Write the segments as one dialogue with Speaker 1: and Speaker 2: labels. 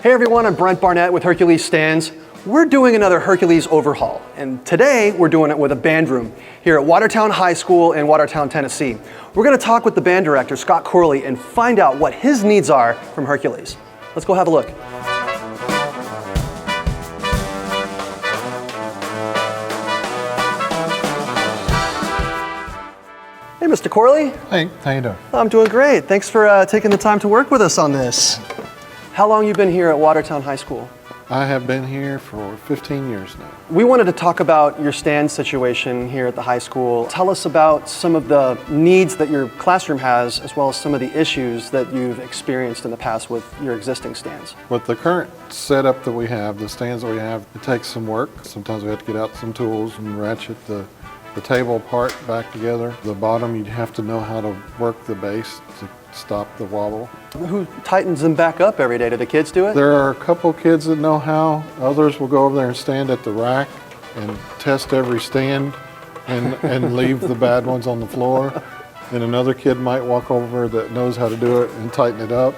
Speaker 1: Hey everyone, I'm Brent Barnett with Hercules Stands. We're doing another Hercules overhaul, and today we're doing it with a band room here at Watertown High School in Watertown, Tennessee. We're going to talk with the band director, Scott Corley, and find out what his needs are from Hercules. Let's go have a look. Hey, Mr. Corley.
Speaker 2: Hey, how you doing?
Speaker 1: I'm doing great. Thanks for taking the time to work with us on this. How long you been here at Watertown High School?
Speaker 2: I have been here for 15 years now.
Speaker 1: We wanted to talk about your stand situation here at the high school. Tell us about some of the needs that your classroom has, as well as some of the issues that you've experienced in the past with your existing stands.
Speaker 2: With the current setup that we have, the stands that we have, it takes some work. Sometimes we have to get out some tools and ratchet the table part back together. The bottom, you have to know how to work the base to stop the wobble.
Speaker 1: Who tightens them back up every day? Do the kids do it?
Speaker 2: There are a couple kids that know how. Others will go over there and stand at the rack and test every stand and leave the bad ones on the floor. And another kid might walk over that knows how to do it and tighten it up.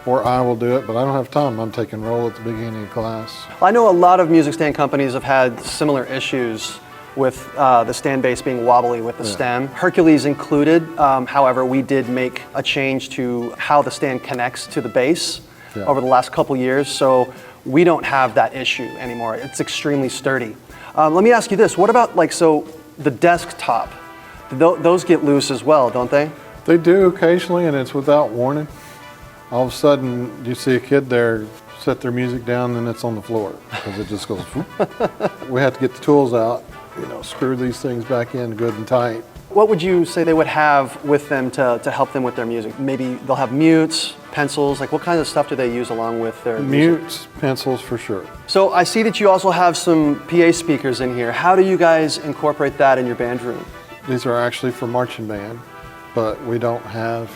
Speaker 2: Or I will do it, but I don't have time. I'm taking roll at the beginning of class.
Speaker 1: I know a lot of music stand companies have had similar issues with the stand base being wobbly with the stem. Hercules included, however, we did make a change to how the stand connects to the base over the last couple years, so we don't have that issue anymore. It's extremely sturdy. Let me ask you this, what about the desktop? Those get loose as well, don't they?
Speaker 2: They do occasionally, and it's without warning. All of a sudden, you see a kid there set their music down and it's on the floor because it just goes whoop. We have to get the tools out, screw these things back in good and tight.
Speaker 1: What would you say they would have with them to help them with their music? Maybe they'll have mutes, pencils, what kind of stuff do they use along with their music?
Speaker 2: Mutes, pencils for sure.
Speaker 1: So I see that you also have some PA speakers in here. How do you guys incorporate that in your band room?
Speaker 2: These are actually for marching band, but we don't have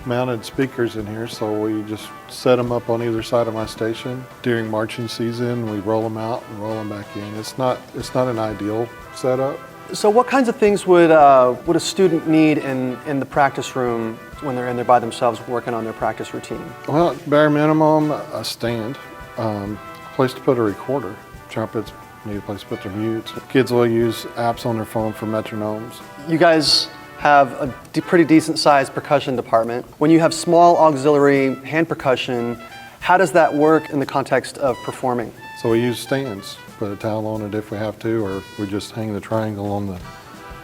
Speaker 2: mounted speakers in here, so we just set them up on either side of my station. During marching season, we roll them out and roll them back in. It's not an ideal setup.
Speaker 1: So what kinds of things would a student need in the practice room when they're in there by themselves working on their practice routine?
Speaker 2: Well, bare minimum, a stand, place to put a recorder. Trumpets need a place to put their mutes. Kids will use apps on their phone for metronomes.
Speaker 1: You guys have a pretty decent sized percussion department. When you have small auxiliary hand percussion, how does that work in the context of performing?
Speaker 2: So we use stands, put a towel on it if we have to, or we just hang the triangle on the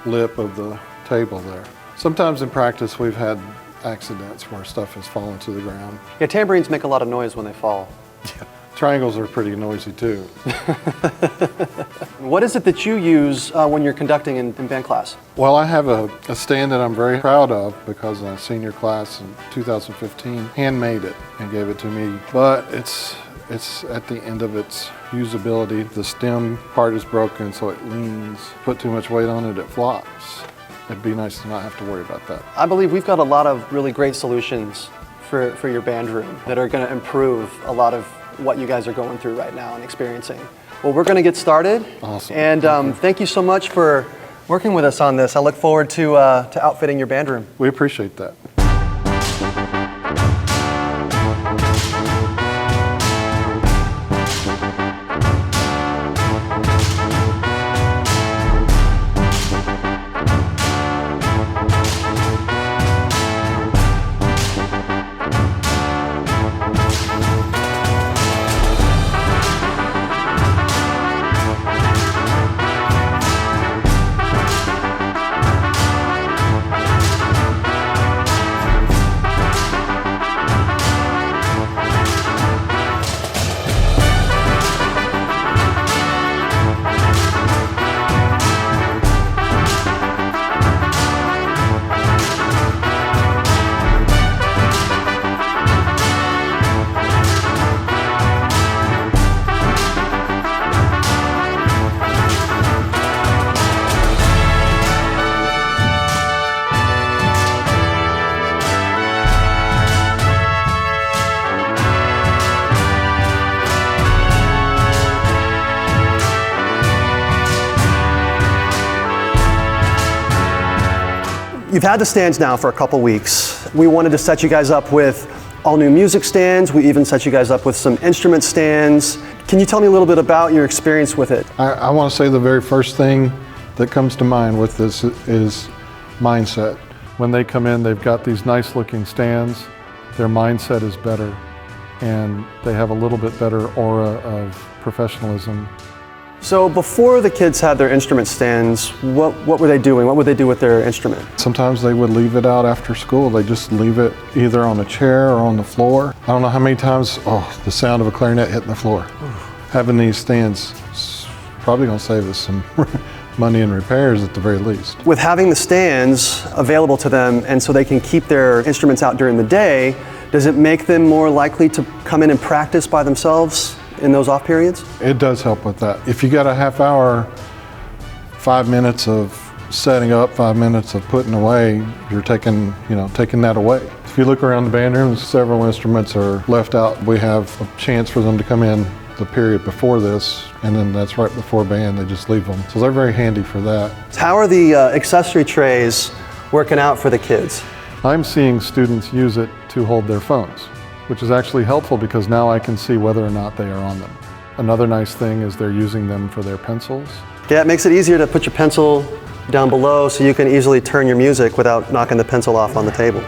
Speaker 2: lip of the table there. Sometimes in practice we've had accidents where stuff has fallen to the ground.
Speaker 1: Yeah, tambourines make a lot of noise when they fall.
Speaker 2: Yeah. Triangles are pretty noisy too.
Speaker 1: What is it that you use when you're conducting in band class?
Speaker 2: Well, I have a stand that I'm very proud of because a senior class in 2015 handmade it and gave it to me. But it's at the end of its usability. The stem part is broken, so it leans. Put too much weight on it, it flops. It'd be nice to not have to worry about that.
Speaker 1: I believe we've got a lot of really great solutions for your band room that are going to improve a lot of what you guys are going through right now and experiencing. Well, we're going to get started.
Speaker 2: Awesome.
Speaker 1: And thank you so much for working with us on this. I look forward to outfitting your band room.
Speaker 2: We appreciate that. You've had the stands now for a couple weeks. We wanted to set you guys up with
Speaker 1: all new music stands. We even set you guys up with some instrument stands. Can you tell me a little bit about your experience with it?
Speaker 2: I want to say the very first thing that comes to mind with this is mindset. When they come in, they've got these nice looking stands. Their mindset is better, and they have a little bit better aura of professionalism.
Speaker 1: So before the kids had their instrument stands, what were they doing? What would they do with their instrument?
Speaker 2: Sometimes they would leave it out after school. They just leave it either on a chair or on the floor. I don't know how many times, the sound of a clarinet hitting the floor. Having these stands is probably going to save us some money in repairs at the very least.
Speaker 1: With having the stands available to them and so they can keep their instruments out during the day, does it make them more likely to come in and practice by themselves in those off periods?
Speaker 2: It does help with that. If you got a half hour, 5 minutes of setting up, 5 minutes of putting away, you're taking that away. If you look around the band room, several instruments are left out. We have a chance for them to come in the period before this, and then that's right before band, they just leave them. So they're very handy for that.
Speaker 1: How are the accessory trays working out for the kids?
Speaker 2: I'm seeing students use it to hold their phones, which is actually helpful because now I can see whether or not they are on them. Another nice thing is they're using them for their pencils.
Speaker 1: Yeah, it makes it easier to put your pencil down below so you can easily turn your music without knocking the pencil off on the table.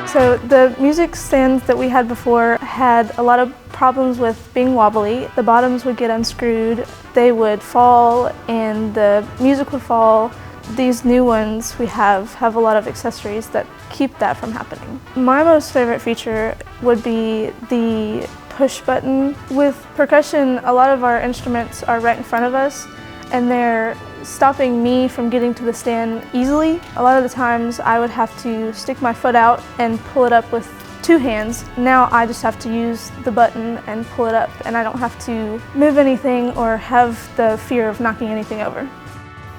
Speaker 3: So the music stands that we had before had a lot of problems with being wobbly. The bottoms would get unscrewed, they would fall, and the music would fall. These new ones we have a lot of accessories that keep that from happening. My most favorite feature would be the push button. With percussion, a lot of our instruments are right in front of us, and they're stopping me from getting to the stand easily. A lot of the times I would have to stick my foot out and pull it up with 2 hands. Now I just have to use the button and pull it up, and I don't have to move anything or have the fear of knocking anything over.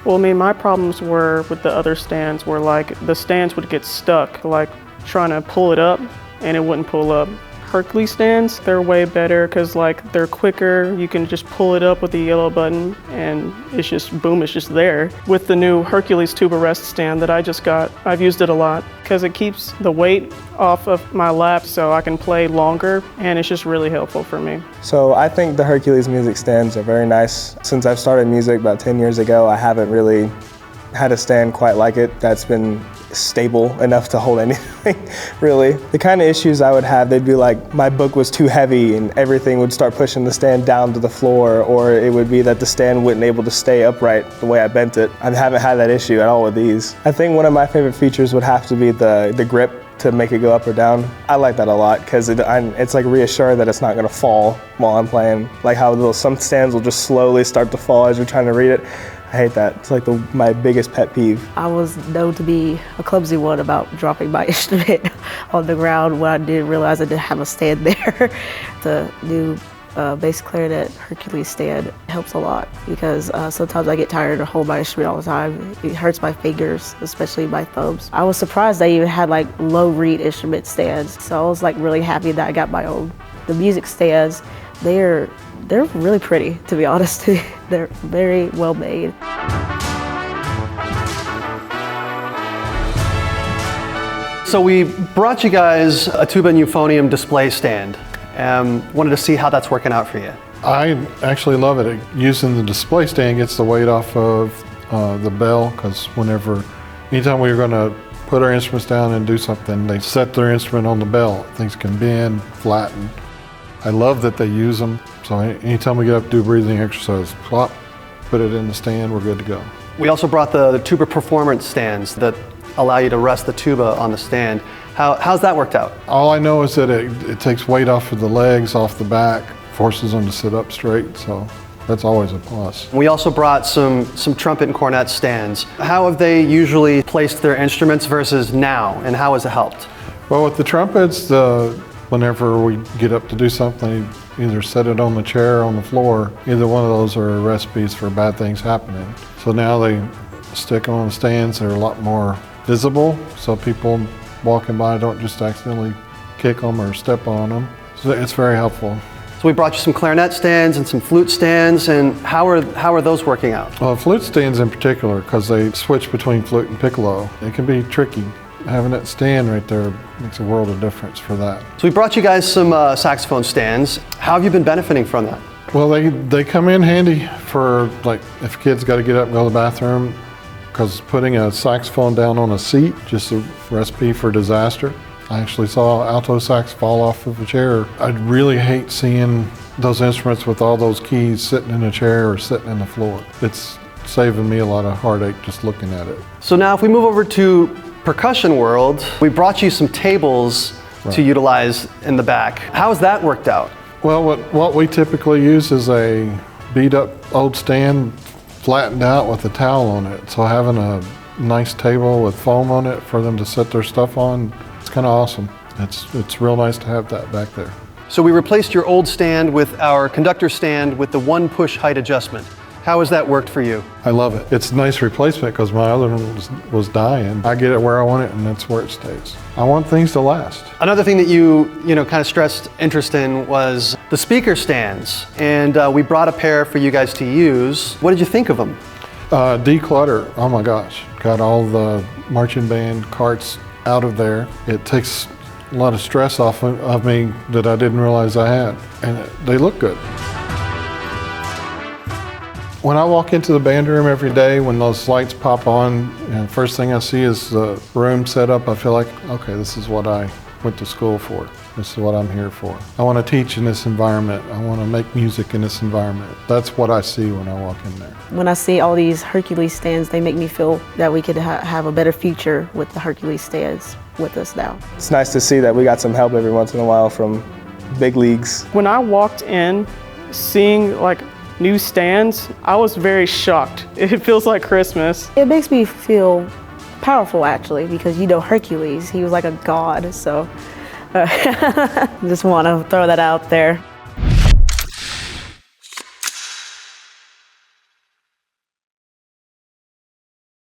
Speaker 4: Well, I mean, my problems were with the other stands were like the stands would get stuck, like trying to pull it up and it wouldn't pull up. Hercules stands, they're way better because like they're quicker. You can just pull it up with the yellow button and it's just boom, it's just there. With the new Hercules tuba rest stand that I just got, I've used it a lot because it keeps the weight off of my lap so I can play longer, and it's just really helpful for me.
Speaker 5: So I think the Hercules music stands are very nice. Since I've started music about 10 years ago, I haven't really had a stand quite like it that's been stable enough to hold anything, really. The kind of issues I would have, they'd be like my book was too heavy and everything would start pushing the stand down to the floor, or it would be that the stand wouldn't able to stay upright the way I bent it. I haven't had that issue at all with these. I think one of my favorite features would have to be the grip to make it go up or down. I like that a lot because it's like reassuring that it's not going to fall while I'm playing. Like how some stands will just slowly start to fall as you're trying to read it. I hate that. It's like my biggest pet peeve.
Speaker 6: I was known to be a clumsy one about dropping my instrument on the ground when I didn't realize I didn't have a stand there. The new bass clarinet Hercules stand helps a lot because sometimes I get tired of holding my instrument all the time. It hurts my fingers, especially my thumbs. I was surprised they even had like low reed instrument stands, so I was like really happy that I got my own. The music stands, they're really pretty, to be honest. They're very well made.
Speaker 1: So we brought you guys a tuba and euphonium display stand. Wanted to see how that's working out for you.
Speaker 2: I actually love it. Using the display stand gets the weight off of the bell, because anytime we were going to put our instruments down and do something, they set their instrument on the bell. Things can bend, flatten. I love that they use them. So anytime we get up to do a breathing exercise, plop, put it in the stand, we're good to go.
Speaker 1: We also brought the tuba performance stands that allow you to rest the tuba on the stand. How's that worked out?
Speaker 2: All I know is that it takes weight off of the legs, off the back, forces them to sit up straight, so that's always a plus. We
Speaker 1: also brought some trumpet and cornet stands. How have they usually placed their instruments versus now, and how has it helped?
Speaker 2: Well, with the trumpets, whenever we get up to do something, either set it on the chair or on the floor, either one of those are recipes for bad things happening. So now they stick on the stands, they're a lot more visible, so people walking by don't just accidentally kick them or step on them. So it's very helpful.
Speaker 1: So we brought you some clarinet stands and some flute stands, and how are those working out?
Speaker 2: Well, flute stands in particular, because they switch between flute and piccolo. It can be tricky. having that stand right there makes a world of difference for that.
Speaker 1: So we brought you guys some saxophone stands. How have you been benefiting from that?
Speaker 2: Well, they come in handy for, like, if kids got to get up and go to the bathroom, because putting a saxophone down on a seat, just a recipe for disaster. I actually saw alto sax fall off of a chair. I really hate seeing those instruments with all those keys sitting in a chair or sitting in the floor. It's saving me a lot of heartache just looking at it.
Speaker 1: So now if we move over to percussion world, we brought you some tables to utilize in the back. How has that worked out?
Speaker 2: Well, what we typically use is a beat up old stand flattened out with a towel on it. So having a nice table with foam on it for them to set their stuff on, it's kind of awesome. It's real nice to have that back there.
Speaker 1: So we replaced your old stand with our conductor stand with the one push height adjustment. How has that worked for you?
Speaker 2: I love it. It's a nice replacement because my other one was dying. I get it where I want it and that's where it stays. I want things to last.
Speaker 1: Another thing that you kind of stressed interest in was the speaker stands. And we brought a pair for you guys to use. What did you think of them?
Speaker 2: Declutter, oh my gosh. Got all the marching band carts out of there. It takes a lot of stress off of me that I didn't realize I had. And they look good. When I walk into the band room every day, when those lights pop on, and first thing I see is the room set up, I feel like, okay, this is what I went to school for. This is what I'm here for. I want to teach in this environment. I want to make music in this environment. That's what I see when I walk in there.
Speaker 6: When I see all these Hercules stands, they make me feel that we could have a better future with the Hercules stands with us now.
Speaker 5: It's nice to see that we got some help every once in a while from big leagues.
Speaker 4: When I walked in, seeing like new stands, I was very shocked. It feels like Christmas.
Speaker 6: It makes me feel powerful actually, because Hercules, he was like a god, so just want to throw that out there.